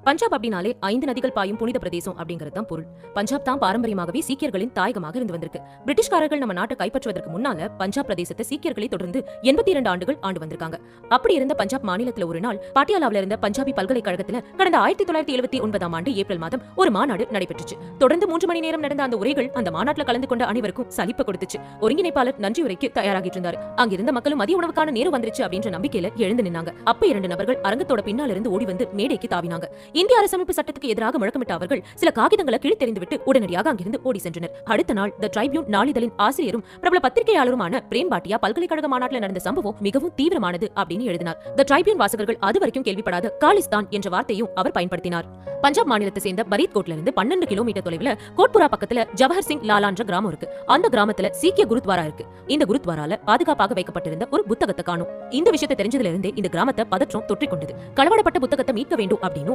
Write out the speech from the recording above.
பஞ்சாப் அப்படினாலே 5 நதிகள் பாயும் புனித பிரதேசம் அப்படிங்கிறது தான் பொருள். பஞ்சாப் தான் பாரம்பரியமாகவே சீக்கியர்களின் தாயகமாக இருந்து வந்திருக்கு. பிரிட்டிஷ்காரர்கள் நம்ம நாட்டை கைப்பற்றுவதற்கு முன்னால பஞ்சாப் பிரதேசத்தை சீக்கியர்களை தொடர்ந்து 82 ஆண்டுகள் ஆண்டு வந்திருக்காங்க. அப்படி இருந்த பஞ்சாப் மாநிலத்துல ஒரு நாள் பாட்டியாலாவில் இருந்த பஞ்சாபி பல்கலைக்கழகத்துல கடந்த 1979 ஆண்டு ஏப்ரல் மாதம் ஒரு மாநாடு நடைபெற்றுச்சு. தொடர்ந்து 3 மணி நேரம் நடந்த அந்த உரைகள் அந்த மாநாட்டில் கலந்து கொண்ட அனைவருக்கும் சலிப்பு கொடுத்துச்சு. ஒருங்கிணைப்பாளர் நன்றி உரைக்கு தயாராகிட்டு இருந்தாரு. அங்கிருந்த மக்களும் மதிய உணவுக்கான நேரம் வந்துருச்சு அப்படின்ற நம்பிக்கையில எழுந்து நின்னாங்க. அப்ப 2 நபர்கள் அரங்கத்தோட பின்னால இருந்து ஓடி வந்து மேடைக்கு தாவினாங்க. இந்திய அரசமைப்பு சட்டத்துக்கு எதிராக முழக்கமிட்ட அவர்கள் சில காகிதங்களை கிழித்தெறிந்துவிட்டு உடனடியாக அங்கிருந்து ஓடி சென்றனர். அடுத்த நாள் தி ட்ரைபியூன் நாளிதழின் ஆசிரியரும் பிரபல பத்திரிகையாளருமான பிரேம் பாட்டியா பல்கலைக்கழக மாநாட்டில் நடந்த சம்பவம் மிகவும் தீவிரமானது அப்படின்னு எழுதினார். தி ட்ரைபியூன் வாசகர்கள் அதுவரைக்கும் கேள்விப்படாத காலிஸ்தான் என்ற வார்த்தையும் அவர் பயன்படுத்தினார். பஞ்சாப் மாநிலத்தை சேர்ந்த பரீத்கோட்ல இருந்து 12 கிலோமீட்டர் தொலைவில் கோட்புரா பக்கத்துல ஜவஹர் சிங் லாலான்ற கிராமம் இருக்கு. அந்த கிராமத்துல சீக்கிய குருத்வாரா இருக்கு. இந்த குருத்வாரால பாதுகாப்பாக வைக்கப்பட்டிருந்த ஒரு புத்தகத்தை காணும். இந்த விஷயத்தை தெரிஞ்சதுல இருந்தே இந்த கிராமத்தை பதற்றம் தொற்றிக் கொண்டது. களவாடப்பட்ட புத்தகத்தை மீட்க வேண்டும் அப்படின்னு